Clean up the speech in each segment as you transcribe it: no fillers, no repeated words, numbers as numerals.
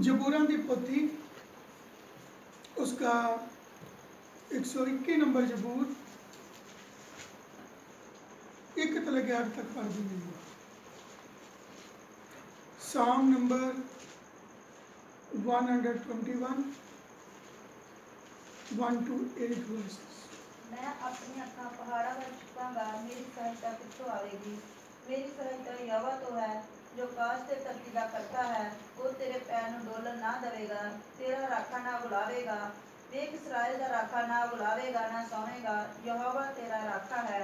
जबूरां की पोथी उसका 121 नंबर जबूर 1 तो लेके 8 तक पढ़ दी गई है। Psalm number 121 1 to 8 verses। मैं अपनी अखां पहाड़ा पर चुकांगा, मेरी सहायता कित्थों आवेगी। मेरी सहायता यहोवा तो है जो आकाश ते धरती दा करता है। वो तेरे पैर नूं डोलण ना देवेगा, तेरा राखा ना बुलावेगा। देख इस्राएल दा राखा ना बुलावेगा ना सौवेगा। यहोवा तेरा राखा है,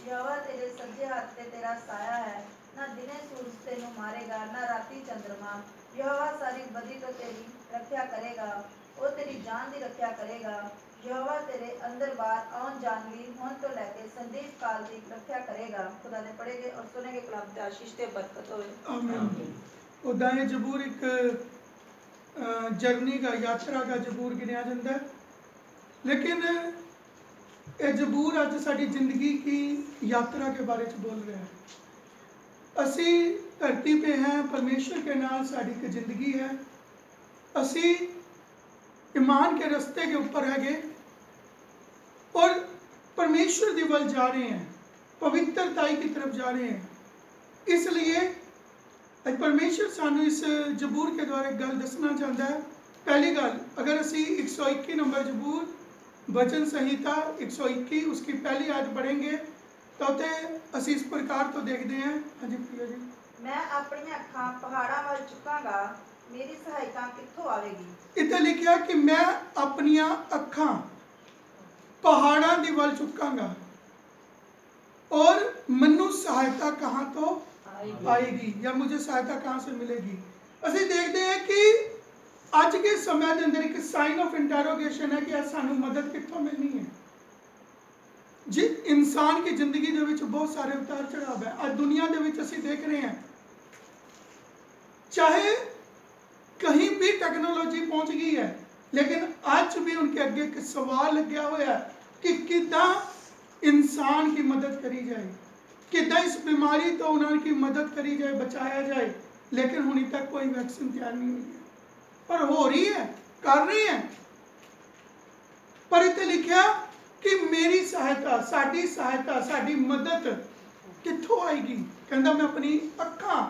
यहोवा तेरे सज्जे हाथ ते तेरा साया है। ना दिने सूरज तेनू मारेगा ना राती चंद्रमा। यहोवा सारी बदी तो तेरी रख्या करेगा, वो तेरी जान दी रख्या करेगा। यहोवा तेरे अंदर बाहर आउण जाण दी हुण तो लैके संदेश काल दी रख्या करेगा। खुदा ने पढ़ेंगे और सुनेंगे कलाम ते आशीष ते बरकत होवे। आमीन। उदा ये जबूर एक जर्नी का यात्रा का जबूर गिनया जाता है, लेकिन ये जबूर अज साडी जिंदगी की यात्रा के बारे में बोल रहा है। असी धरती पे हैं, परमेश्वर के नाल साडी एक जिंदगी है। असी ईमान के रास्ते के ऊपर है और परमेश्वर की वल जा रहे हैं, पवित्रताई की तरफ जा रहे हैं। इसलिए परमेश्वर सानू इस जबूर के द्वारा एक गल दसना चाहता है। पहली गल, अगर असी 121 नंबर जबूर वचन संहिता 121 उसकी पहली आयत पढ़ेंगे तो असी इस प्रकार तो देखते हैं। हाँ जी प्रिया जी। मैं अपनी अखां पहाड़ा वल चुकांगा, मेरी सहायता कित्थों आवेगी। इतना लिखा कि मैं अपनिया अखां पहाड़ा दी वल चुकांगा और मनु सहायता कहाँ तो आएगी या मुझे सहायता कहाँ से मिलेगी। असी देखते हैं कि अज के समय के अंदर एक साइन ऑफ इंटरोगेशन है कि सानू मदद कित्थों मिलनी है। जी इंसान की जिंदगी दे विच बहुत सारे उतार चढ़ाव है। आज दुनिया दे विच असी देख रहे हैं, चाहे कहीं भी टेक्नोलॉजी पहुंच गई है, लेकिन आज भी उनके अगे एक सवाल लग्या हुआ है कि किदा इंसान की मदद करी जाए, किदा इस बीमारी तो उनकी मदद करी जाए, बचाया जाए। लेकिन हुणी तक कोई वैक्सीन तैयार नहीं हुई है, पर हो रही है, कर रहे हैं। पर इतने लिखा कि मेरी सहायता, साडी सहायता, साडी मदद कित्थों आएगी। कहता मैं अपनी अखां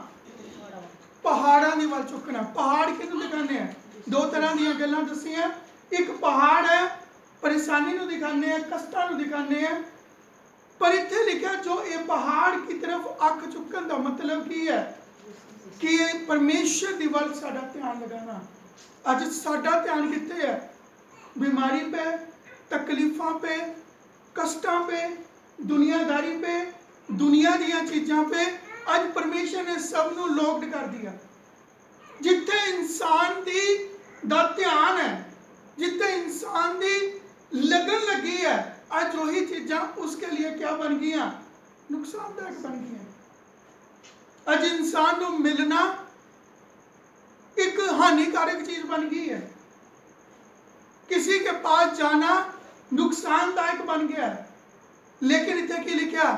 पहाड़ां दी वल चुकना। पहाड़ किनू दिखाने हैं? दो तरह दी गल्लां दसियां। एक पहाड़ है परेशानी नू दिखाने हैं, कष्टां नू दिखाने हैं। पर इत्थे लिखा जो ये पहाड़ की तरफ अख चुकन का मतलब की है कि परमेश्वर दी वल साडा ध्यान लगाना। अज साडा ध्यान कित्थे है? बीमारी पे, तकलीफां पे, कष्टां पे, दुनियादारी पे, दुनिया दीयां चीज़ां पे। अज परमेश्वर ने सब नू लॉक्ड कर दिया। जिथे इंसान दी दा ध्यान है, जिथे इंसान दी लगन लगी है, आज वही चीज़ां उसके लिए क्या बन गई? नुकसानदायक बन गई। आज इंसान को मिलना एक हानिकारक चीज बन गई है। किसी के पास जाना नुकसानदायक बन गया है। लेकिन इतने की लिखा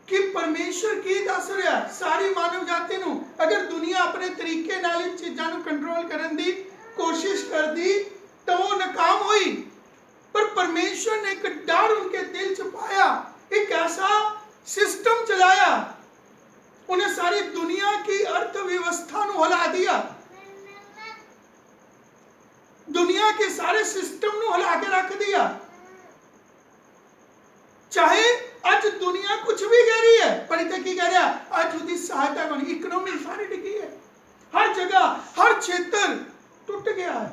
कि परमेश्वर की दस रहा सारी मानव जाति नू, अगर दुनिया अपने तरीके नाल इन चीज़ों को कंट्रोल करने की कोशिश कर दी तो वो नाकाम हुई। पर परमेश्वर ने एक डर उनके दिल च पाया, एक ऐसा सिस्टम चलाया, उन्हें सारी दुनिया की अर्थव्यवस्था नू हिला दिया, दुनिया के सारे सिस्टम नू हिला के रख दिया। चाहे आज दुनिया कुछ भी कह रही है, पर इतने की कह रहा आज उसकी सहायता बनी। इकोनॉमी सारी डिगी है, हर जगह हर क्षेत्र टूट गया है,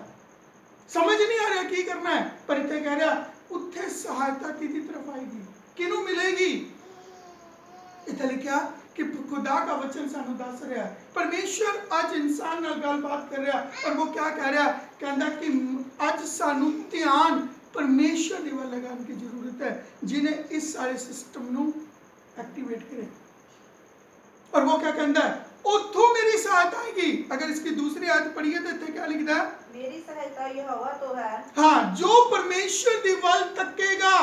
समझ नहीं आ रहा की करना है। पर इतने कह रहा उत्थे सहायता की तरफ आएगी, किनू मिलेगी। इतने लिखा कि खुदा का वचन सानू दस रहा है। परमेश्वर आज इंसान नाल गलबात कर रहा और वो क्या कह रहा? कहता कि आज सानू ध्यान परमेश्वर की वल लगाने की जरूरत है, जिन्हें इस सारे सिस्टम नू एक्टिवेट करे। और वो क्या कहता है? उथों मेरी सहायता आएगी। अगर इसकी दूसरी आयत पढ़िए तो इतने क्या लिखता है? मेरी सहायता यहोवा तो है। हाँ, जो परमेश्वर की वल तकेगा।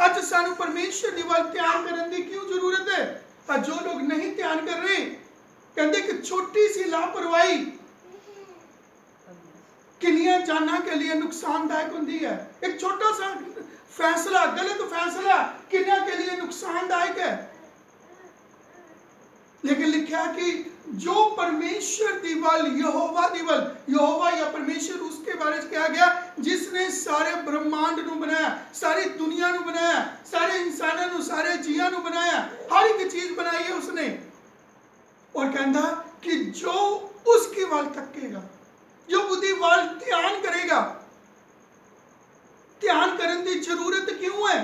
आज सानू परमेश्वर की वल ध्यान करने की क्यों जरूरत है? जो लोग नहीं ध्यान कर रहे, कहते कि छोटी सी लापरवाही जाना के लिए नुकसानदायक होती है। एक छोटा सा फैसला, गलत फैसला किन्ना के लिए नुकसानदायक है। लेकिन लिखा कि जो परमेश्वर दिवल, यहोवा दिवल, यहोवा या परमेश्वर उसके बारे में कहा गया जिसने सारे ब्रह्मांड को बनाया, सारी दुनिया को बनाया, सारे इंसानों को, सारे जीवां को बनाया, हर एक चीज बनाई है उसने। और कहता कि जो उसकी वाल तकेगा, जो बुद्धि वाल ध्यान करेगा। ध्यान करने की जरूरत क्यों है?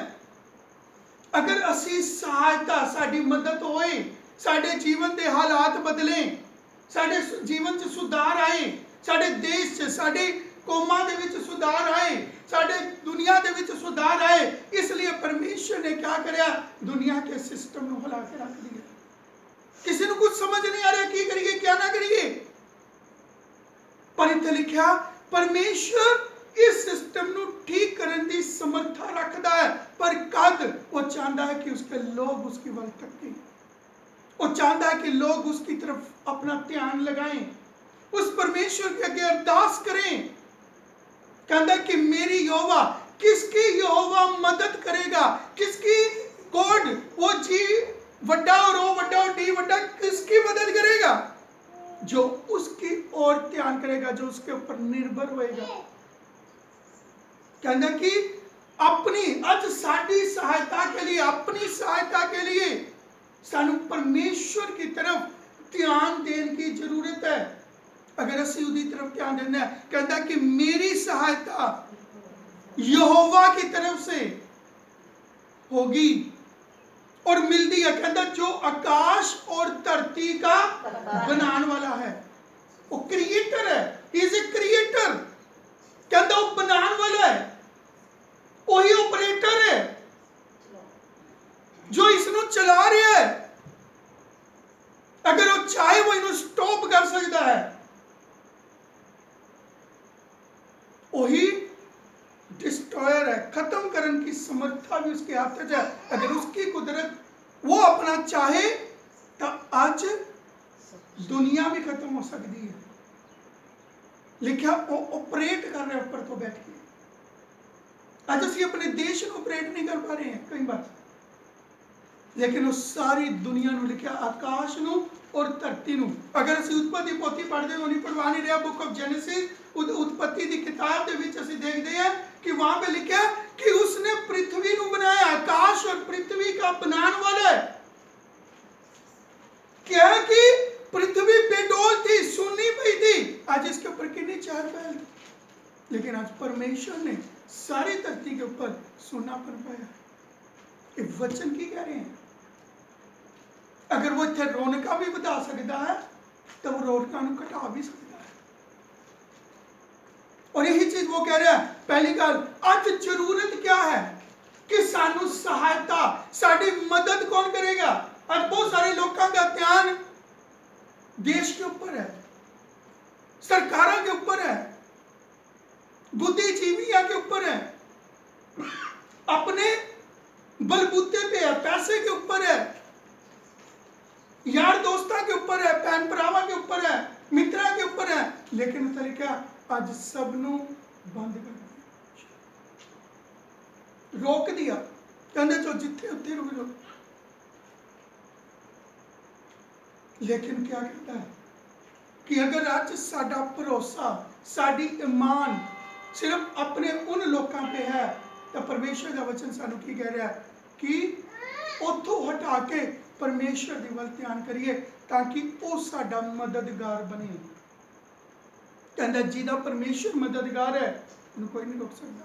अगर असी सहायता, साड़ी मदद होए, साडे जीवन के हालात बदले, साडे जीवन च सुधार आए, साडे देश च, साडे कौमां दे विच सुधार आए, साडे दुनिया दे विच सुधार आए, इसलिए परमेश्वर ने क्या करया? दुनिया के सिस्टम को हिला के रख दिया। किसी को कुछ समझ नहीं आ रहा की करिए क्या ना करिए। पर इत्थे लिखा परमेश्वर इस सिस्टम को ठीक करने की समर्था रखता है, पर कद वो चाहता है कि उसके लोग उसकी वल तकें। वो चाहता है कि लोग उसकी तरफ अपना ध्यान लगाएं, उस परमेश्वर के आगे अरदास करें। कहता है कि मेरी यहोवा, किसकी यहोवा मदद करेगा? किसकी गॉड, वो जी वड्डा और ओ वड्डा और डी वड्डा, किसकी मदद करेगा? जो उसकी ओर ध्यान करेगा, जो उसके ऊपर निर्भर होएगा। कहता कि अपनी आज साडी सहायता के लिए, अपनी सहायता के लिए सानू परमेश्वर की तरफ ध्यान देने की जरूरत है। अगर असी उसकी तरफ ध्यान देना है, कहता कि मेरी सहायता यहोवा की तरफ से होगी और मिलती है। कहता जो आकाश और धरती का बनाने वाला है, वो क्रिएटर है, इज ए क्रिएटर। कहता वो बनाने वाला है, वही ऑपरेटर है जो इसको चला रहा है। अगर वो चाहे वो इन्हें स्टॉप कर सकता है। वही डिस्ट्रॉयर है, खत्म करने की समर्था भी उसके हाथ में है। अगर उसकी कुदरत वो अपना चाहे तो आज दुनिया भी खत्म हो सकती है। लिखा वो ऑपरेट कर रहे ऊपर तो बैठ के। आज असी अपने देश को ऑपरेट नहीं कर पा रहे हैं कई बार, लेकिन वो सारी दुनिया ਨੂੰ लिखा आकाश ਨੂੰ और धरती ਨੂੰ। अगर असी उत्पत्ति पोथी पढ़ते हो, नहीं पढ़वा नहीं रहा, बुक ऑफ जेनेसिस उत्पत्ति की किताब के विच असी देखते हैं कि वहां पे लिखा कि उसने पृथ्वी को बनाया। आकाश और पृथ्वी का बनाने वाला है। क्या कि पृथ्वी बेडौल थी, सुनी पई थी, आज इसके ऊपर कितनी चार पहल, लेकिन आज परमेश्वर ने सारी धरती के ऊपर सुना पर पाया। ये वचन की कह रहे हैं। अगर वो इतने रौनक भी बता सकता है तो वो रौनक घटा भी सकता है। और यही चीज वो कह रहा है। पहली गल, आज जरूरत क्या है कि सानू सहायता, साड़ी मदद कौन करेगा? आज बहुत सारे लोगों का ध्यान देश के ऊपर है, सरकारों के ऊपर है, बुद्धिजीवियों के ऊपर है, अपने बलबूते पे है, पैसे के ऊपर है, यार दोस्ता के ऊपर है, बहन भरावा के ऊपर है, मित्रा के ऊपर है। लेकिन तरीका आज सबनू बंद कर दिया, रोक दिया। कहते जो जिथे उत्थे रुक जाओ। लेकिन क्या कहता है कि अगर आज साडा भरोसा, साडी ईमान सिर्फ अपने उन लोगों पे है, तो परमेश्वर का वचन सानू की कह रहा है कि उथों हटा के परमेश्वर की वल ध्यान करिए, ताकि वो साडा मददगार बने। कहता जिदा परमेश्वर मददगार है, उन्हें कोई नहीं रोक सकता।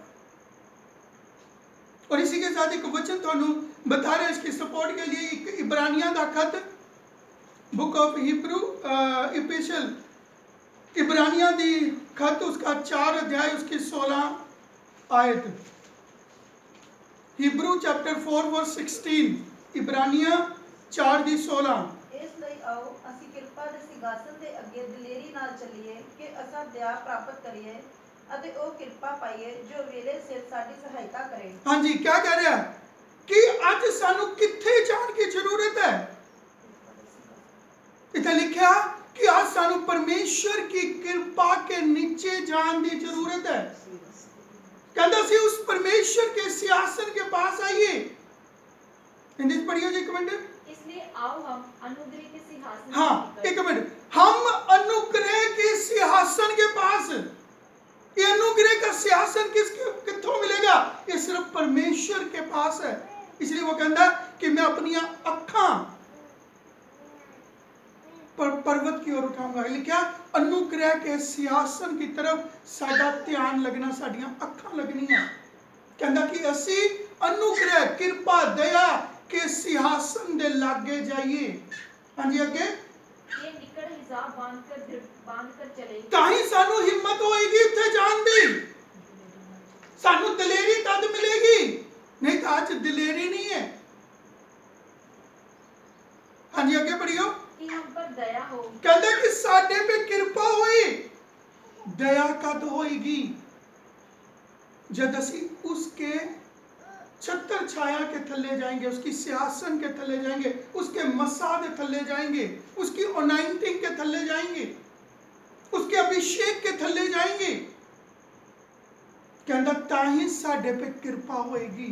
और इसी के साथ एक वचन थानू बता रहे, इसकी सपोर्ट के लिए एक इब्रानिया का खत, बुक ऑफ हिब्रू एपिस्टल, इब्रानिया दी खत, उसका 4 अध्याय, उसकी 16 आयत। हिब्रू चैप्टर 4 वर्स 16, इब्रानिया 4 ਦੀ 16। ਇਸ ਲਈ ਆਓ ਅਸੀਂ ਕਿਰਪਾ ਦੇ ਸਿੰਘਾਸਨ ਦੇ ਅੱਗੇ ਦਲੇਰੀ ਨਾਲ ਚੱਲੀਏ ਕਿ ਅਸਾਂ ਦਇਆ ਪ੍ਰਾਪਤ ਕਰੀਏ ਅਤੇ ਉਹ ਕਿਰਪਾ ਪਾਈਏ ਜੋ ਵੇਲੇ ਸਿਰ ਸਾਡੀ ਸਹਾਇਤਾ ਕਰੇ। ਹਾਂਜੀ, क्या कह रहा है कि आज सानू किथे जाने की जरूरत है? इतना लिखा कि आज सानू परमेश्वर की कृपा के नीचे जान की जरूरत है। कहता सी उस परमेश्वर के सिंहासन के पास आइए। हिंदी में पढ़ियो जी एक मिनट। इसलिए आओ हम अनुग्रह के सिंहासन हाँ के एक मिनट, हम अनुग्रह के सिंहासन के पास। ये अनुग्रह का सिंहासन किथों मिलेगा? ये सिर्फ परमेश्वर के पास है। इसलिए वो कहता कि मैं अपनी अखा पर्वत की ओर उठाऊंगा। क्या? अनुग्रह के सिंहासन की तरफ साडा ध्यान लगना, साडियां अखा लगनी है। कहता कि असी अनुग्रह कृपा दया के सिंहासन दे लागे जाइए। हाँ जी अगे। ये निकट हिसाब बांध कर चले ताही सानू हिम्मत होएगी उत्थे जान दी, सानू दिलेरी तद मिलेगी, नहीं तो आज दिलेरी नहीं है। हाँ जी अगे पढ़ियो। कि हम पर दया हो। कहते कि साडे पे कृपा होई, दया कद होएगी? जब असी उसके छत्र छाया के थल्ले जाएंगे, उसकी सिंहासन के थल्ले जाएंगे, उसके मसा के थल्ले जाएंगे, उसकी अनाइंटिंग के थल्ले जाएंगे, उसके अभिषेक के थल्ले जाएंगे। कहता ताही साडे पे कृपा होएगी।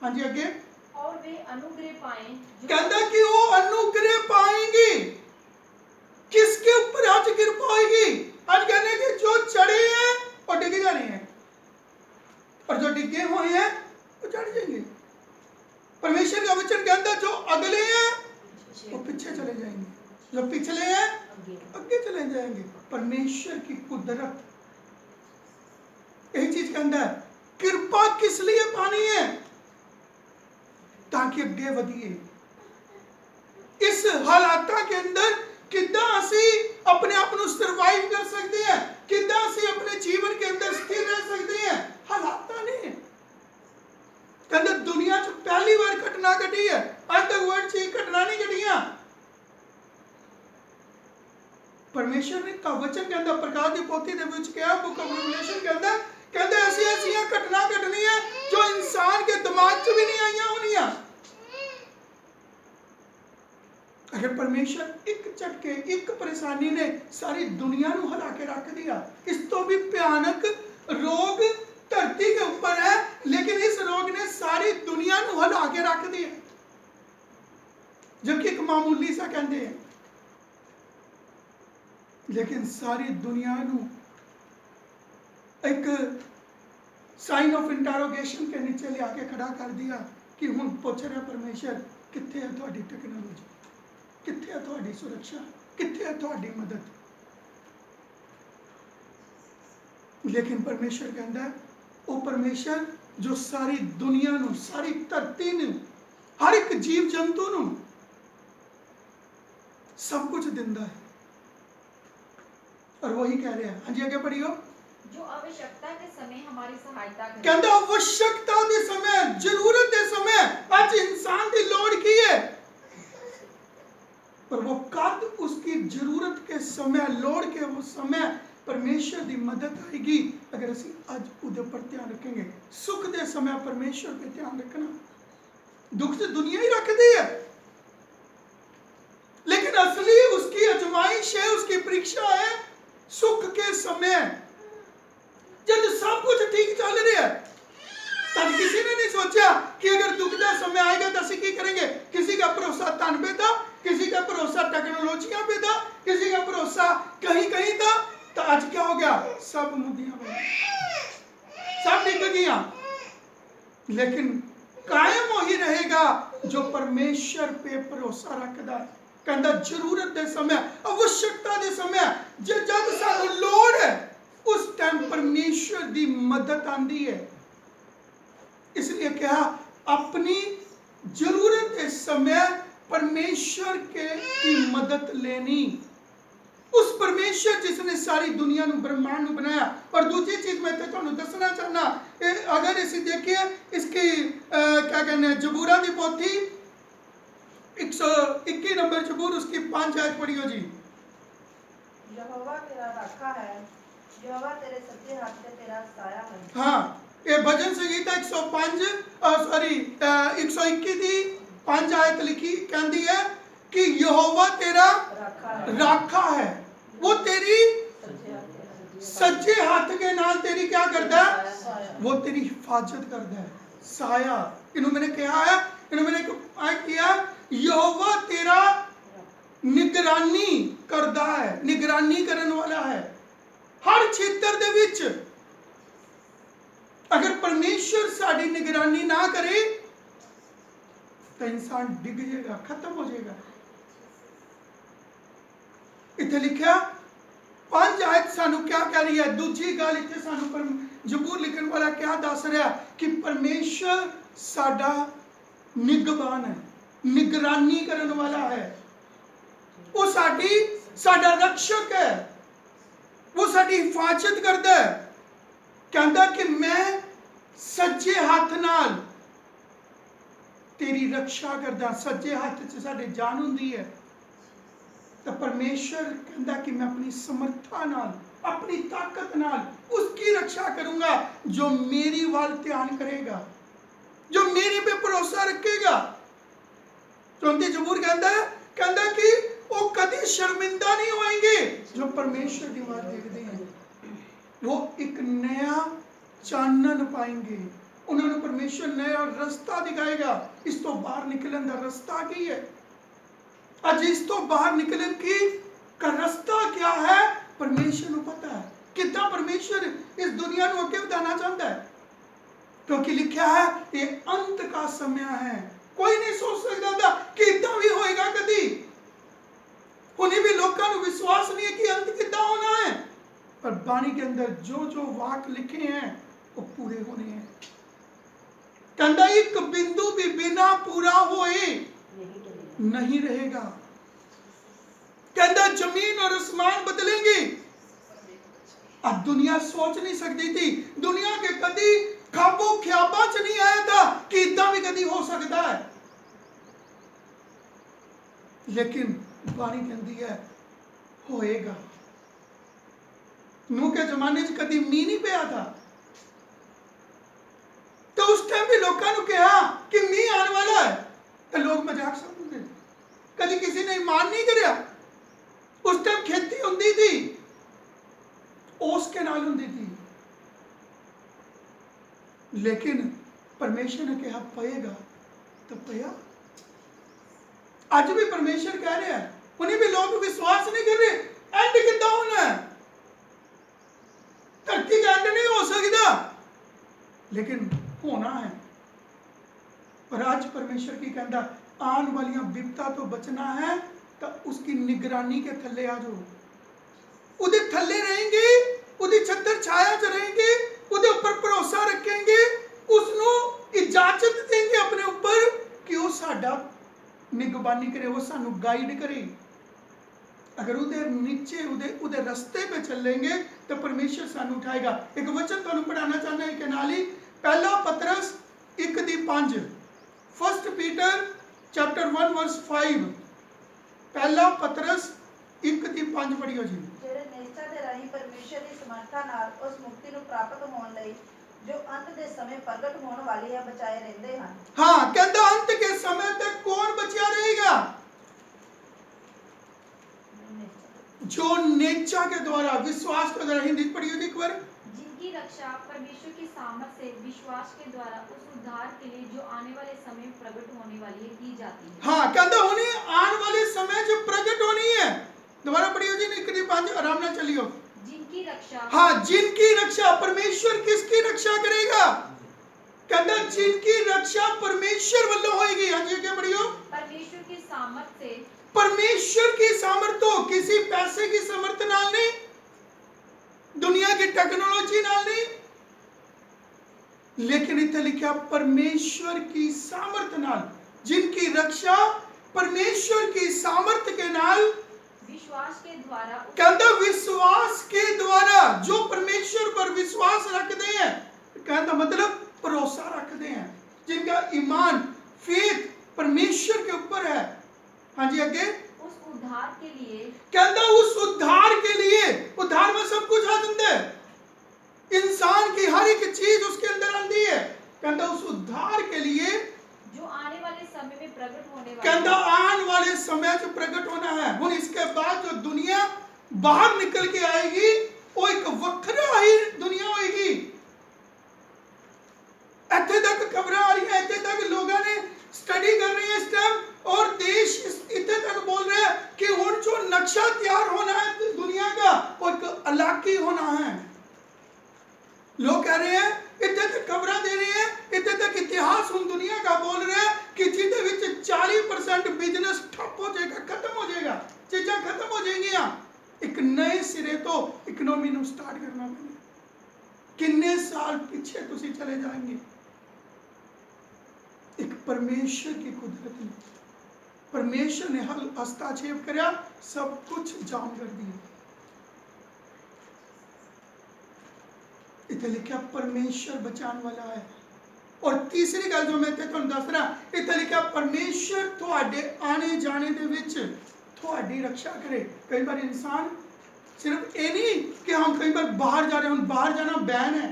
हाँ जी अगे। और वे अनुग्रह पाएं कहता कि वो अनुग्रह पाएंगे। किसके ऊपर आज कृपा होएगी? आज कहने कि जो चढ़े हैं और डिग जाने हैं, और जो डिगे हुए हैं वो चढ़ जाएंगे। परमेश्वर का वचन कहता जो अगले हैं वो पीछे चले जाएंगे, जो पिछले हैं आगे चले जाएंगे। परमेश्वर की कुदरत यही चीज कहता है। कृपा किस लिए पानी है? ताकि अगे बढ़िए। इस हालाता के अंदर किद्दां असी अपने आप को सर्वाइव कर सकते हैं, किद्दां असी अपने जीवन के अंदर स्थिर रह सकते हैं। हालाता नहीं है। कहते दुनिया च पहली बार घटना घटी है, आज तक वर्ल्ड च घटना नहीं घटिया। परमेश्वर ने का वचन के अंदर प्रकाश की पोथी दे विच क्या बुक ऑफ रेवलेशन के अंदर कहते ऐसी ऐसी घटना घटनी है जो इंसान के दिमाग च भी नहीं आईया होनिया। अगर परमेश्वर एक झटके एक परेशानी ने सारी दुनिया को हिला के रख दिया, इस तो भी भयानक रोग धरती के ऊपर है, लेकिन इस रोग ने सारी दुनिया को हिला के रख दिया, जबकि एक मामूली सा कहते हैं, लेकिन सारी दुनिया को एक साइन ऑफ इंटरोगेशन के नीचे ले आके खड़ा कर दिया कि हुण पुछ रहा परमेश्वर कित्थे है तुहाडी टेक्नोलॉजी, कित्थे है तुहाडी सुरक्षा, कित्थे है तुहाडी मदद। लेकिन परमेश्वर कहता है वो परमेश्वर जो सारी दुनिया नू, सारी धरती नू, हर एक जीव जंतु नू सब कुछ दिंदा है। और वही कह रहे हैं। हाँ जी आगे पढ़ियो। जो आवश्यकता के समय हमारी सहायता करे। कहता आवश्यकता के समय, जरूरत के समय आज इंसान की लोड़ की है, पर वो कद उसकी जरूरत के समय, लोड़ के वो समय परमेश्वर की मदद आएगी अगर असी आज उहदे पर ध्यान रखेंगे। सुख के समय परमेश्वर पे ध्यान रखना, दुख से दुनिया ही रखती है, लेकिन असली उसकी आजमाइश है, उसकी परीक्षा है सुख के समय, जब सब कुछ ठीक चल रहा है। तब किसी ने नहीं सोचा कि अगर दुख का समय आएगा तो असं की करेंगे। किसी का भरोसा धन पे था, किसी का भरोसा टेक्नोलॉजियां पे था, किसी का भरोसा कहीं कहीं था, तो आज क्या हो गया? सब मुद्दियां बन गई, सब डिग गया। लेकिन कायम वही रहेगा जो परमेश्वर पे भरोसा रखता है। कहता जरूरत के समय, आवश्यकता के समय, जब सानू लोड़ है उस टाइम परमेश्वर की मदद आती है। इसलिए कहा अपनी जरूरत के समय परमेश्वर की मदद लेनी। उस परमेश्वर जिसने सारी दुनिया को, ब्रह्मांड को बनाया। और दूसरी चीज मैं तो तुहानू दसना चाहना, अगर इसे देखिए इसकी क्या कहने हैं, जबूरा की पोथी 121 नंबर जबूर, उसकी 5 आयत पढ़ियो जी। यहोवा तेरा राखा है, यहोवा तेरे सज्जे हाथ पे तेरा साया है। हाँ, ये भजन संगीता 121 दी 5 आयत लिखी कहती है कि यहोवा तेरा राखा है। राखा है। वो तेरी सज्जे हाथ के नाल तेरी क्या करता है? वो तेरी हिफाजत करता है। साया, इन्हों मैंने कहा है, इन्हों मैंने किया, यहोवा तेरा निगरानी करदा है, निगरानी करने वाला है हर क्षेत्र दे विच। अगर परमेश्वर साड़ी निगरानी ना करे तो इंसान डिग जाएगा, खत्म हो जाएगा। इथे लिखा 5 आयत सानू क्या कह रही है? दूजी गल इथे सानू पर जबूर लिखण वाला क्या दस रहा कि परमेश्वर साडा निगबान है, निगरानी करने वाला है, वो साडा रक्षक है, वो साडी हिफाजत करता है। कहता कि मैं सज्जे हाथ नाल तेरी रक्षा करदा। सज्जे हाथ च साडे जान हुंदी है, तो परमेश्वर कहता कि मैं अपनी समर्था नाल, अपनी ताकत नाल उसकी रक्षा करूंगा जो मेरी वाल ध्यान करेगा, जो मेरे पे भरोसा रखेगा। तो जबूर कहता कि वो कभी शर्मिंदा नहीं होएंगे जो परमेश्वर की बात देखते हैं। वो एक नया चानन पाएंगे, उन्होंने परमेश्वर नया रास्ता दिखाएगा। इस तो बाहर निकलन का रास्ता की है। आज इस तो बाहर निकलन की का रास्ता क्या है? परमेश्वर को पता है कितना परमेश्वर इस दुनिया को आगे बढ़ाना चाहता है, क्योंकि लिखा है ये अंत का समय है। कोई नहीं सोच सकता था कि इतना भी होएगा कभी। उन्हें भी लोगों को विश्वास नहीं है कि अंत कितना होना है, पर बाणी के अंदर जो जो वाक लिखे हैं वो पूरे होने हैं। कहता एक बिंदु भी बिना पूरा होए नहीं रहेगा। कहता जमीन और आसमान बदलेंगे। अब दुनिया सोच नहीं सकती थी, दुनिया के कभी खाबो ख्याबा च नहीं आया था कि इतना भी कभी हो सकता है, लेकिन बाणी कहती है होएगा। नूह के जमाने च कभी मींह नहीं पिया था, तो उस टाइम भी लोगों ने कहा कि मींह आने वाला है, तो लोग मजाक समझते, कभी किसी ने ईमान नहीं करया। उस टाइम खेती होती थी, ओस के नाल होती थी, लेकिन परमेश्वर ने कहा पएगा तो पया। आज भी परमेश्वर कह रहे हैं, उन्हें भी लोग विश्वास नहीं कर रहे एंड कितना होना है, धरती का एंड नहीं हो सकता, लेकिन होना है। पर आज परमेश्वर की कहता आने वाली विपता तो बचना है, तो उसकी निगरानी के थल्ले आ जाओ, उदे थल्ले रहेंगे, उदी छत्र छाया च रहेंगे, उदे ऊपर भरोसा रखेंगे, उसनो इजाजत देंगे अपने ऊपर कि वो साडा निगरानी करे, वो सानू गाइड करे। अगर उधर नीचे उधर रास्ते पे चलेंगे तो परमेश्वर सानू उठाएगा। एक वचन तुहानू पढ़ाना चाहना है कि नाली पहला पतरस 1:5, 1 पीटर चैप्टर 1 वर्स 5, पहला पतरस 1:5 पढ़ियो जी। ਜਿਹੜੇ ਨਿਸ਼ਚਾ ਦੇ ਰਾਹੀਂ ਪਰਮੇਸ਼ਰ ਦੀ ਸਮਰੱਥਾ ਨਾਲ ਉਸ ਮੁਕਤੀ ਨੂੰ ਪ੍ਰਾਪਤ ਹੋਣ ਲਈ ਜੋ ਅੰਤ ਦੇ ਸਮੇਂ ਪ੍ਰਗਟ ਹੋਣ ਵਾਲੀ ਹੈ ਬਚਾਏ ਰਹਿੰਦੇ ਹਨ। हाँ, कहता अंत के समय तक कौन बचा रहेगा? जो नेचा के द्वारा, विश्वास के द्वारा। हिंदी पढ़ियो जी एक बार। जिनकी रक्षा परमेश्वर की सामर्थ से विश्वास के द्वारा उस उद्धार के लिए जो आने वाले समय में प्रकट होने वाली है की जाती है। हाँ, कहता होनी आने वाले समय जो प्रकट होनी है। दोबारा पढ़ियो जी, 1:5 आराम ना चलियो। जिनकी रक्षा, हाँ, जिनकी रक्षा। परमेश्वर किसकी रक्षा करेगा? कहता जिनकी रक्षा परमेश्वर वालों होएगी। हाँ जी, क्या पढ़ियो? परमेश्वर की सामर्थ से, परमेश्वर की सामर्थ हो, किसी पैसे की सामर्थ नाल नहीं, दुनिया की टेक्नोलॉजी नाल नहीं, लेकिन इतना लिखा परमेश्वर की सामर्थ नाल। जिनकी रक्षा परमेश्वर की सामर्थ के नाल, विश्वास के द्वारा, कहता विश्वास के द्वारा। जो परमेश्वर पर विश्वास रखते हैं, कहता मतलब भरोसा रखते हैं, जिनका ईमान फेथ परमेश्वर के ऊपर है। हाँ जी, आगे। उस उद्धार के लिए, कहता उस उद्धार के लिए, उद्धार में सब कुछ आ जाता है, इंसान की हर एक चीज उसके अंदर आती है। कहता उस उद्धार के लिए जो आने वाले समय में प्रकट होने वाला कहता आने वाले समय जो प्रकट होना है। हुन इसके बाद जो दुनिया बाहर निकल के आएगी, वो एक वखरा ही दुनिया होएगी। इत्थे तक खबर आ रही है, इत्थे तक लोगों ने स्टडी कर रही है इस टाइम, और देश इतने तक बोल रहे हैं कि हुण जो नक्शा तैयार होना है दुनिया का, वो एक अलग ही होना है। लोग कह रहे हैं, इतने तक खबर दे रहे हैं, इतने तक इतिहास उन दुनिया का बोल रहे हैं कि जिहदे विच 40% बिजनेस ठप हो जाएगा, खत्म हो जाएगा, चीज़ां खत्म हो जाएंगियां। एक नए सिरे तो इकनॉमी नूं स्टार्ट करना पैना। किन्ने साल पीछे तुसीं चले जाएंगे। एक परमेश्वर की कुदरत ने, परमेश्वर ने हस्तक्षेप करया, सब कुछ जाम कर दिया। इत्थे लिखा परमेश्वर बचाने वाला है। और तीसरी गल जो मैं तुहानूं दस रहा, इत्थे लिखा परमेश्वर तुहाडे आने जाने दे विच तुहाडी रक्षा करे। कई बार इंसान सिर्फ ये नहीं कि हम कई बार बाहर जा रहे हैं, बाहर जाना बैन है,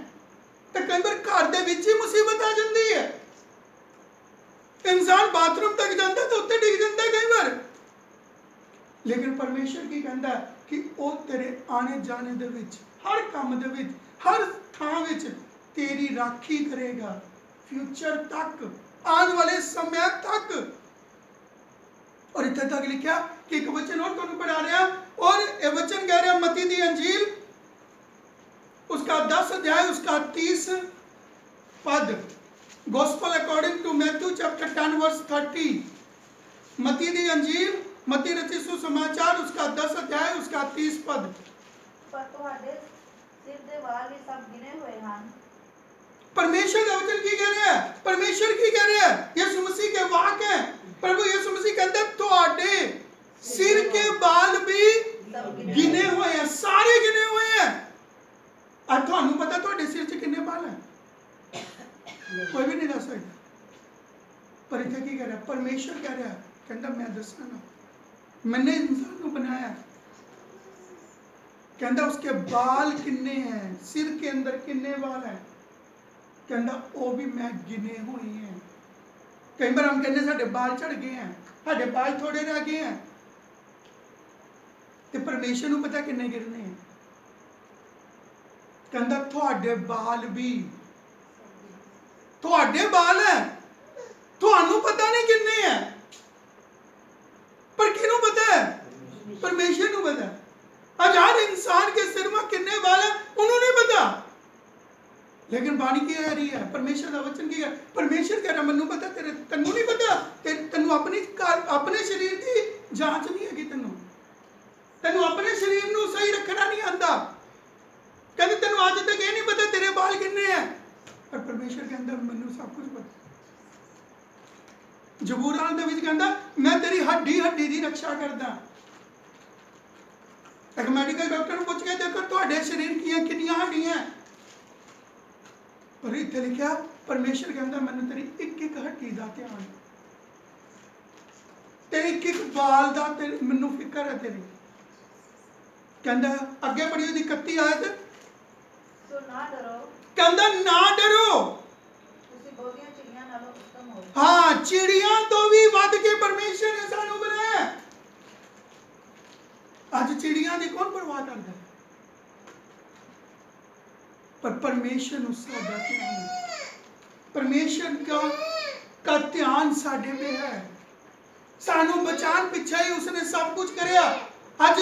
तो कई बार घर दे विच ही मुसीबत आ जाती है। इंसान बाथरूम तक जाता तो उत्ते डिग जाता कई बार। लेकिन परमेश्वर की कहता है कि वो तेरे आने जाने दे विच, हर काम दे विच, हर थां विच तेरी राखी करेगा, फ्यूचर तक, आने वाले समय तक। और इतने तक लिखा कि एक वचन और तुहानूं पढ़ा रहा, और ये वचन कह रहा मत्ती दी अंजील उसका 10 अध्याय उसका 30 पद, gospel according to Matthew chapter 10 verse 30। मत्ती दी अंजील, मत्ती रचित सुसमाचार उसका 10 अध्याय उसका 30 पद। पर तुहाडे सिर दे वाल भी सब गिने हुए हैं। परमेश्वर का वचन की कह रहा है, परमेश्वर की कह रहा है, यीशु मसीह के वाक है। प्रभु यीशु मसीह कहता है तुहाडे सिर के बाल भी गिने हुए हैं, सारे गिने हुए हैं। अब तुहानूं पता तुहाडे सिर च कितने बाल हैं? कोई भी नहीं दस सकता। पर इत्थे की कह रहा है, परमेश्वर कह रहा है, कहता मैं दसना ना, मैंने इंसान को बनाया, कहता उसके बाल किन्ने हैं, सिर के अंदर किन्ने बाल हैं, कहता वो भी मैं गिने हुए हैं। कई बार हम कहते साडे बाल झड़ गए हैं, साडे बाल थोड़े रह गए हैं, तो परमेश्वर को पता किन्ने गिरने हैं। कहता तुहाडे बाल भी, तुहाडे बाल हैं, तुहानूं पता नहीं किन्ने हैं, पर किहनूं पता है? परमेश्वर को पता है। आज हर इंसान के सिर में किन्ने बाल हैं उन्होंने नहीं पता, लेकिन बाणी की कह रही है, परमेश्वर का वचन की है, परमेश्वर कह रहा मैनू पता, तेरे तन्नू नहीं पता, तेनू अपने शरीर की जांच नहीं है, तेनू अपने शरीर नू सही रखना नहीं आता। कहते तेनू आज तक ये नहीं पता तेरे बाल किन्ने हैं, पर परमेश्वर कहता मैनू सब कुछ पता। जबूरान दे विच कहता मैं तेरी हड्डी हड्डी की रक्षा करदा। एक मेडिकल डॉक्टर पूछ के देखो तुहाडे शरीर की कितनियां हड्डियां हैं, पर इत्थे लिखा परमेश्वर कहता मैनू तेरी एक एक हड्डी का ध्यान, तेरे एक एक बाल का मैनू फिक्र है तेरी। कहता अगे पढ़ी उसकी 31 आयत, तो ना डरो, कहता ना डरो, तुसीं बहुतियां चिड़ियां नालों उत्तम हो। हाँ चिड़ियां तो भी वध के परमेश्वर ने सानू बनाया। आज चिड़ियां की कौन परवाह करता है, पर परमेश्वर उसका ध्यान है, परमेश्वर का ध्यान साडे पे है। सानू बचान पिछे ही उसने सब कुछ करया। आज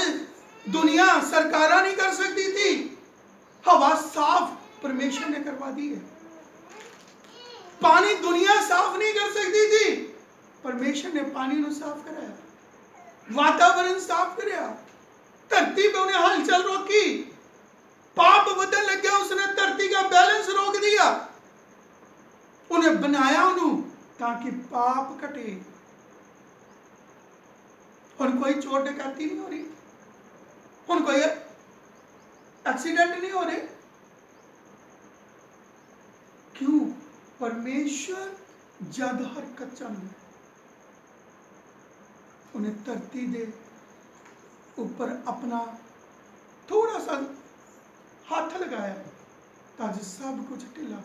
दुनिया सरकारां नहीं कर सकती थी, हवा साफ परमेश्वर ने करवा दी है। पानी दुनिया साफ नहीं कर सकती थी, परमेश्वर ने पानी को साफ कराया, वातावरण साफ कराया, धरती पे उन्हें हलचल रोकी, पाप बदल लग गया, उसने धरती का बैलेंस रोक दिया, उन्हें बनाया उन्होंने ताकि पाप कटे। और कोई चोर डकैती नहीं हो रही, और कोई एक्सीडेंट नहीं हो रहे, क्यों? परमेश्वर जद हरकत चाहता, उन्हें धरती दे ऊपर अपना थोड़ा सा हाथ लगाया ताकि सब कुछ ढिला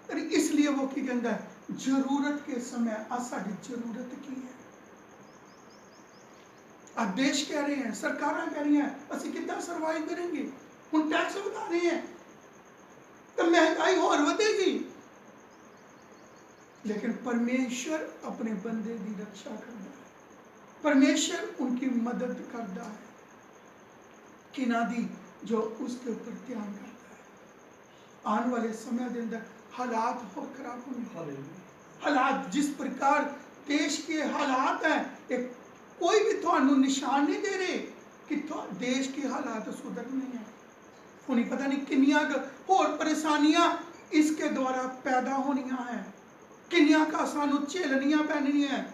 पड़े। इसलिए वो की कहता है जरूरत के समय आज साडी जरूरत की है। अब देश कह रहे हैं, सरकारां कह रही हैं ਅਸੀਂ ਕਿੱਦਾਂ ਸਰਵਾइव करेंगे, ਹੁਣ टैक्स ਵਧਾ ਰਹੇ हैं तो महंगाई और ਵਧेगी। लेकिन परमेश्वर अपने बंदे की रक्षा करता है, परमेश्वर उनकी मदद करता है किना दी जो उसके ऊपर ध्यान करता है। आने वाले समय के अंदर हालात और खराब होने, हालात जिस प्रकार देश के हालात हैं, एक कोई भी थानू निशान नहीं दे रहे कि देश के हालात सुधरने हैं। उन्हें पता नहीं किन्नियां होर परेशानियां इसके द्वारा पैदा होनियां हैं, किन्नियां का सानू झेलनियां पैनियां हैं।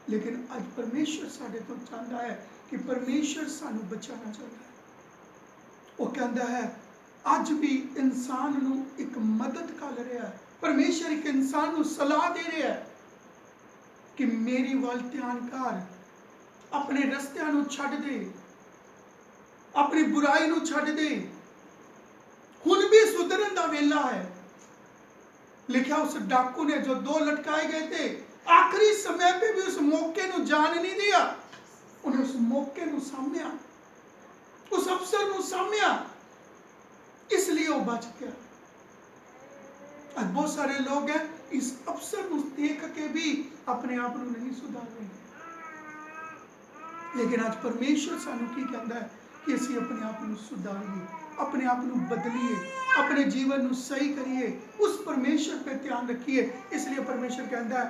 लेकिन आज परमेश्वर साडे तो चाहता है कि परमेश्वर सानू बचाना चाहता है। वो कहता है अज भी इंसान नू एक मदद कर रहा है, परमेश्वर एक इंसान नू सलाह दे रहा है कि मेरी वाल ध्यान कर, अपने रस्तियां नू छड्ड दे, अपनी बुराई नू छड्ड दे, हुण भी सुधरन दा वेला है। लिखा उस डाकू ने जो 2 लटकाए गए थे, आखिरी समय पे भी उस मौके नू जान नहीं दिया, उन्हें उस मौके नू सामया, उस अफसर नू सामया, इसलिए वो बच गया। आज बहुत सारे लोग हैं इस अफसर नू देख के भी अपने आप नू नहीं सुधार रहे। लेकिन आज परमेश्वर सानू की कहता है कि असी अपने आप नू सुधारिए, अपने आप नू बदलिए, अपने जीवन नू सही करिए, उस परमेश्वर पे ध्यान रखिए। इसलिए परमेश्वर कहता है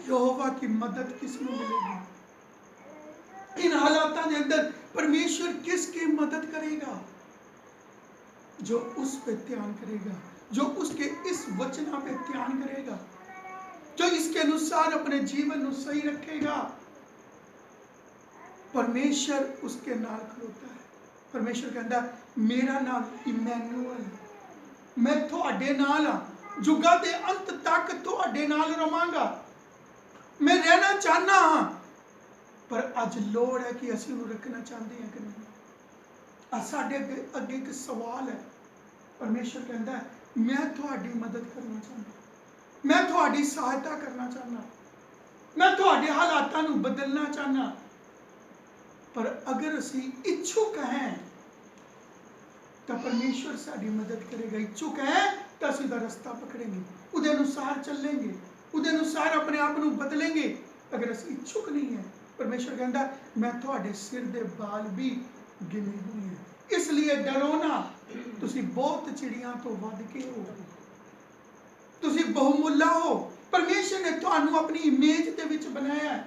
यहोवा की मदद किसनू मिलेगी, इन हालातों के अंदर परमेश्वर किसकी मदद करेगा, जो उस पे ध्यान करेगा, जो उसके इस वचना पे ध्यान करेगा, जो इसके अनुसार अपने जीवन नू सही रखेगा। परमेश्वर उसके नाल खलोता है। परमेश्वर कहता है मेरा नाम इमैनुअल, मैं थोड़े नाल हाँ, जुगा दे अंत तक थोड़े नाल रवांगा, मैं रहना चाहना हाँ। पर अज लोड़ है कि असीं उन्हें रखना चाहते हैं कि नहीं। आज साडे अगे एक सवाल है। परमेश्वर कहता है मैं थोड़ी मदद करना चाहना, मैं थोड़ी सहायता करना चाहना, मैं थोड़े हालातों नू बदलना चाहना। पर अगर असी इच्छुक हैं तो परमेश्वर साड़ी मदद करेगा। इच्छुक है तो असी दा रास्ता पकड़ेंगे, उदे अनुसार चलेंगे, उदे अनुसार अपने आप को बदलेंगे। अगर असी इच्छुक नहीं है, परमेश्वर कहता मैं थोड़े सिर दे बाल भी गिने हुए हैं, इसलिए डरो ना, तुसी बहुत चिड़ियां तो वध के हो, तुसी बहुमुल्ला हो। परमेश्वर ने तुहानू अपनी इमेज दे विच बनाया है,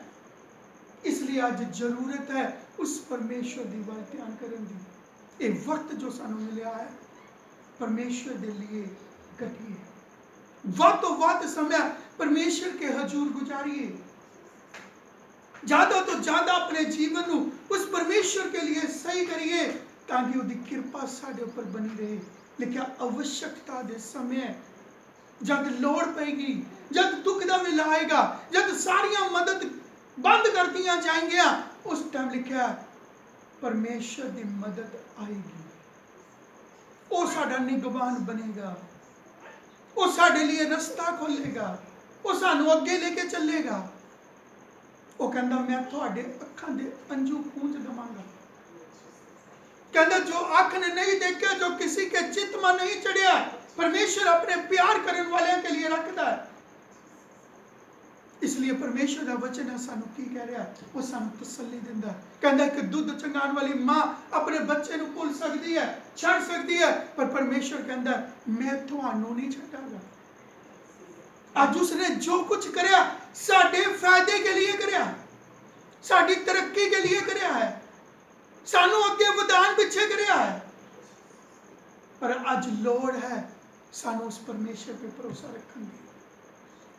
इसलिए आज जरूरत है उस परमेश्वर की वाल ध्यान करने की। ये वक्त जो सानू मिला है परमेश्वर के लिए कटिए, वध तो वध समय परमेश्वर के हजूर गुजारिए, ज्यादा तो ज्यादा अपने जीवन को उस परमेश्वर के लिए सही करिए ताकि उसकी कृपा साडे ऊपर बनी रहे। लेकिन आवश्यकता के समय जब लोड़ पेगी, जब दुख का वेला आएगा, जब सारिया मदद बंद कर दिया जाएंगे, उस टाइम लिखा परमेश्वर की मदद आएगी, वो साडा निगवान बनेगा, वो साडे लिए रास्ता खोलेगा, वो सानू अगे लेके चलेगा। वो कहता मैं थोड़े अखां दे अंजू पूंज दवांगा। कहता जो अख ने नहीं देखा, जो किसी के चित्त में नहीं चढ़िया, परमेश्वर अपने प्यार करने वाले के लिए रखता है। इसलिए परमेश्वर का वचन है सानू की कह रहा है, वो सानू तसल्ली दिंदा है। कहता है कि दूध चंगाण वाली मां अपने बच्चे को भूल सकती है, छड़ सकती है, पर परमेश्वर कहता है मैं तुहानू नहीं छड्डांगा। आज उसने जो कुछ करया साडे फायदे के लिए करया, साडी तरक्की के लिए करया है, सानू अगे वधान पिछे करया है। पर आज लोड़ है सानू उस परमेश्वर पे भरोसा रखने की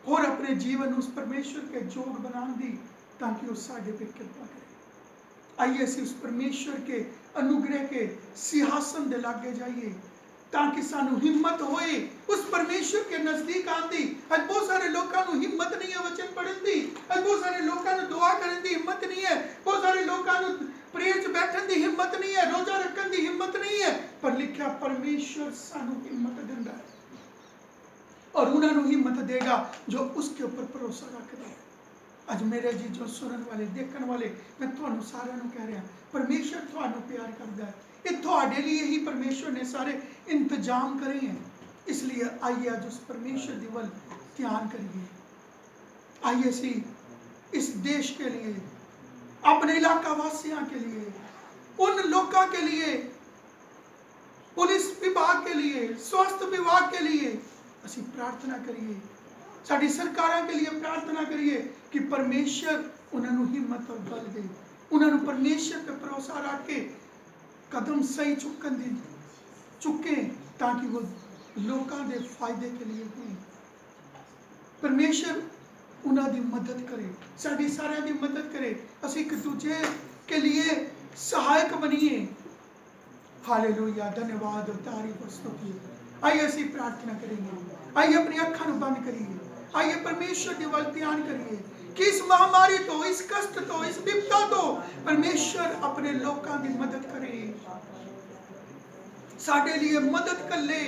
और अपने जीवन उस परमेश्वर के जोग बनाने दी ताकि वो साडे पे कृपा करे। आइए असी उस परमेश्वर के अनुग्रह के सिंहासन दे लागे जाइए ताकि सानू हिम्मत होए उस परमेश्वर के नजदीक आंदी। आज बहुत सारे लोगों को हिम्मत नहीं है वचन पढ़न दी, आज बहुत सारे लोगों को दुआ करने की हिम्मत नहीं है, बहुत सारे लोगों को प्रेयर च बैठन की हिम्मत नहीं है, रोजा रखने की हिम्मत नहीं है। पर लिखा परमेश्वर सानू हिम्मत देता है और उन्होंने हिम्मत देगा जो उसके ऊपर भरोसा रखता है। अज मेरे जी जो सुनन वाले देखने वाले, मैं तुहानू सारिਆਂ ਨੂੰ कह रहा, परमेश्वर तुहानू प्यार करता है। ये तुहाडे लिए ही परमेश्वर ने सारे इंतजाम करे हैं। इसलिए आइए अज उस परमेश्वर दी वल ध्यान करिए। आइए सी इस देश के लिए, अपने इलाका वासियों के लिए, उन लोगों के लिए, पुलिस विभाग के लिए, स्वास्थ्य विभाग के लिए असी प्रार्थना करिए। साडी सरकारां के लिए प्रार्थना करिए कि परमेश्वर उन्होंने हिम्मत और बल दे, उन्होंने परमेश्वर पे भरोसा रख के कदम सही चुके ताकि वो लोगों के फायदे के लिए हों। परमेश्वर उन्होंने मदद करे, साडी सारिਆਂ की मदद करे, असी एक दूजे के लिए सहायक बनिए। हालेलुया, धन्यवाद और तारीफ और स्तुति। आइए असी प्रार्थना करेंगे। आइए अपनी अखां नूं बंद करिए। आइए परमेश्वर की वल ध्यान करिए कि इस महामारी तो, इस कष्ट तो, इस विपदा तो परमेश्वर अपने लोगों की मदद करे, साडे लिए मदद कर ले,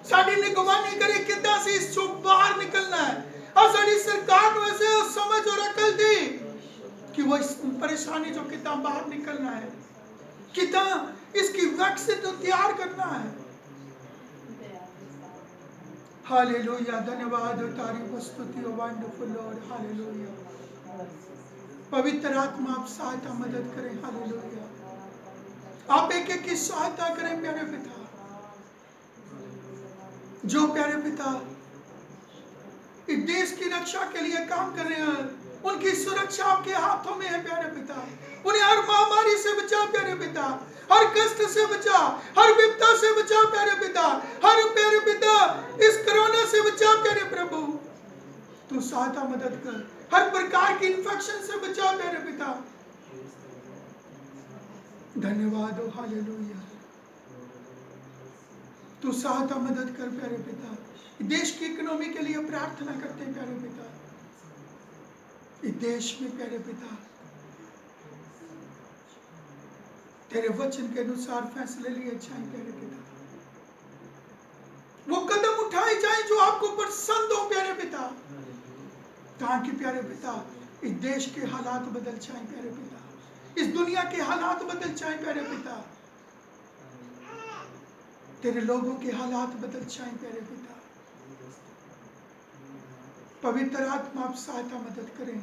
साडी निगरानी करे कितना से इस चो बाहर निकलना है। और साडी सरकार को ऐसे समझ और अकल दे कि वो इस परेशानी जो कितना बाहर निकलना है, कितना इसकी वैक्सीन तो तैयार करना है। हालेलुया, धन्यवाद और तारीफ और स्तुति। ओ वंडरफुल लॉर्ड, हालेलुया। पवित्र आत्मा आप सहायता मदद करें। हालेलुया, आप एक एक की सहायता करें प्यारे पिता। जो प्यारे पिता इस देश की रक्षा के लिए काम कर रहे हैं, उनकी सुरक्षा आपके हाथों में है प्यारे पिता। उन्हें हर महामारी से बचा प्यारे पिता, हर कष्ट से बचा, हर विपदा से बचा प्यारे पिता, हर प्यारे पिता इस कोरोना से बचा प्यारे प्रभु। तू सहायता मदद कर, हर प्रकार की इन्फेक्शन से बचा प्यारे पिता। धन्यवाद हो, हालेलुया। तू सहायता मदद कर प्यारे पिता। देश की इकोनॉमी के लिए प्रार्थना करते हैं प्यारे पिता। इस देश में प्यारे पिता तेरे वचन के अनुसार फैसले लिए जाए प्यारे पिता। वो कदम उठाए जाए जो आपको पसंद हो प्यारे पिता, ताकि प्यारे पिता इस देश के हालात बदल जाए प्यारे पिता, इस दुनिया के हालात बदल जाए प्यारे पिता, तेरे लोगों के हालात बदल जाए प्यारे पिता। पवित्र आत्मा आप सहायता मदद करें।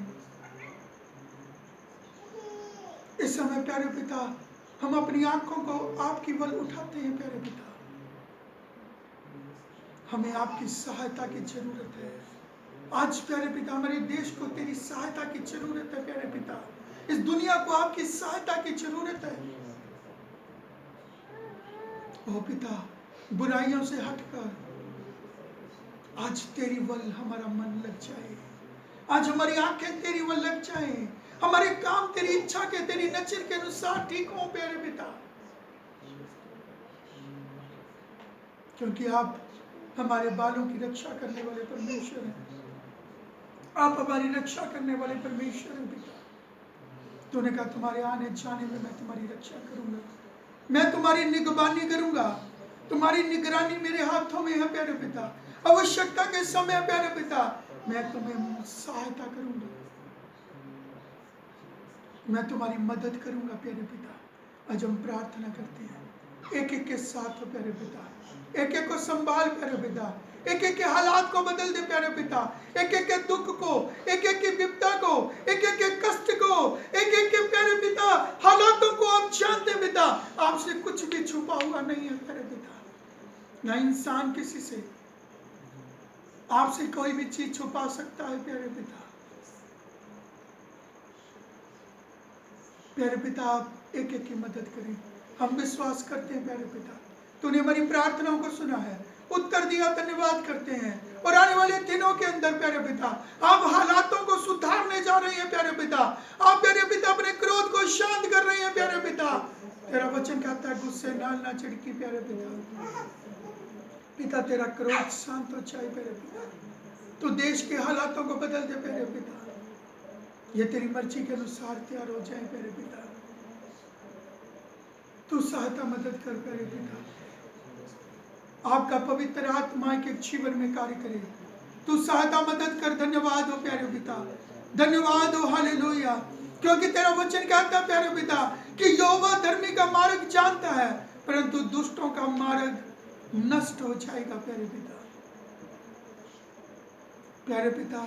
इस समय प्यारे पिता हम अपनी आंखों को आपकी बल उठाते हैं प्यारे पिता। हमें आपकी सहायता की जरूरत है। आज प्यारे पिता हमारे देश को तेरी सहायता की जरूरत है प्यारे पिता। इस दुनिया को आपकी सहायता की जरूरत है। ओ पिता, बुराइयों से हटकर आज तेरी वल हमारा मन लग जाए, आज हमारी आंखें तेरी वल लग जाए, हमारे काम तेरी इच्छा के, तेरी नजर के अनुसार ठीक हो प्यारे पिता। क्योंकि आप हमारे बालों की रक्षा करने वाले परमेश्वर हैं, आप हमारी रक्षा करने वाले परमेश्वर हैं पिता। तूने कहा तुम्हारे आने जाने में मैं तुम्हारी रक्षा करूंगा, मैं तुम्हारी निगरानी करूंगा, तुम्हारी निगरानी मेरे हाथों में है प्यारे पिता। आवश्यकता के समय प्यारे पिता मैं तुम्हें सहायता करूंगा, मैं तुम्हारी मदद करूंगा प्यारे पिता। आज हम प्रार्थना करते हैं एक एक के साथ हो प्यारे पिता, एक एक को संभाल प्यारे पिता, एक एक के हालात को बदल दे प्यारे पिता, एक एक के दुख को, एक एक की विपदा को, एक एक के कष्ट को, एक एक के प्यारे पिता हालातों को आप जानते पिता। आपसे कुछ भी छुपा हुआ नहीं है प्यारे पिता, ना इंसान किसी से आपसे कोई भी चीज छुपा सकता है प्यारे पिता। प्यारे पिता आप एक एक की मदद करें। हम विश्वास करते हैं प्यारे पिता तूने हमारी प्रार्थनाओं को सुना है, उत्तर दिया, धन्यवाद करते हैं। और आने वाले दिनों के अंदर प्यारे पिता आप हालातों को सुधारने जा रहे हैं प्यारे पिता। आप प्यारे पिता अपने क्रोध को शांत कर रहे हैं प्यारे पिता। तेरा वचन कहता है गुस्से नाल ना चिड़की प्यारे पिता। पिता तेरा क्रोध शांत हो जाए प्यारे पिता, तो देश के हालातों को बदल दे प्यारे पिता। ये तेरी मर्जी के अनुसार तैयार हो जाए प्यारे पिता। तू सहायता मदद कर प्यारे पिता। आपका पवित्र आत्मा के जीवन में कार्य करे। तू सहायता मदद कर। धन्यवाद हो प्यारे पिता। धन्यवाद हो, हालेलुया। क्योंकि तेरा वचन कहता है प्यारे पिता कि यहोवा धर्मी का मार्ग जानता है, परंतु दुष्टों का मार्ग नष्ट हो जाएगा। प्यारे पिता, प्यारे पिता,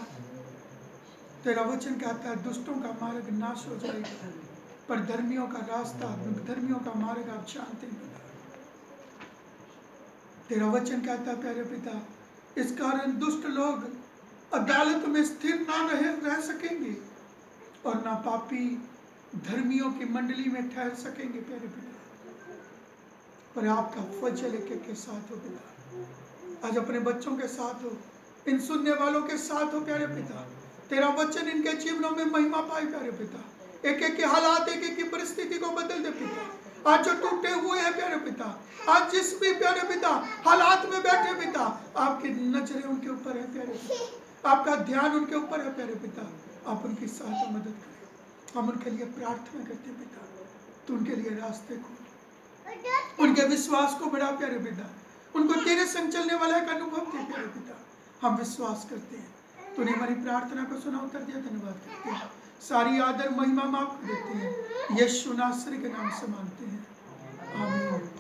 तेरा वचन कहता है दुष्टों का मार्ग नाश हो जाएगा, पर धर्मियों का रास्ता, धर्मियों का मार्ग आप जानते हैं पिता। तेरा वचन कहता है प्यारे पिता, इस कारण दुष्ट लोग अदालत में स्थिर ना रह सकेंगे और ना पापी धर्मियों की मंडली में ठहर सकेंगे प्यारे पिता। पर आपका फजल एक के साथ हो पिता, आज अपने बच्चों के साथ हो, इन सुनने वालों के साथ हो प्यारे पिता। तेरा वचन इनके जीवनों में महिमा पाए प्यारे पिता। एक एक के हालात, एक एक की परिस्थिति को बदल दे पिता। आज जो टूटे हुए हैं प्यारे पिता, आज जिस भी प्यारे पिता हालात में बैठे पिता, आपकी नजरें उनके ऊपर है प्यारे पिता, आपका ध्यान उनके ऊपर है प्यारे पिता। आप उनकी सहायता मदद करें। हम उनके लिए प्रार्थना करते पिता, तो उनके लिए रास्ते खोल, उनके विश्वास को बढ़ा प्यारे पिता, उनको तेरे संग चलने वाला एक अनुभव दे प्यारे पिता। हम विश्वास करते हैं तूने हमारी प्रार्थना को सुना, उत्तर दिया, धन्यवाद करते हैं। सारी आदर महिमा माफ देते हैं, यीशु नासरी के नाम से मांगते हैं, आमीन।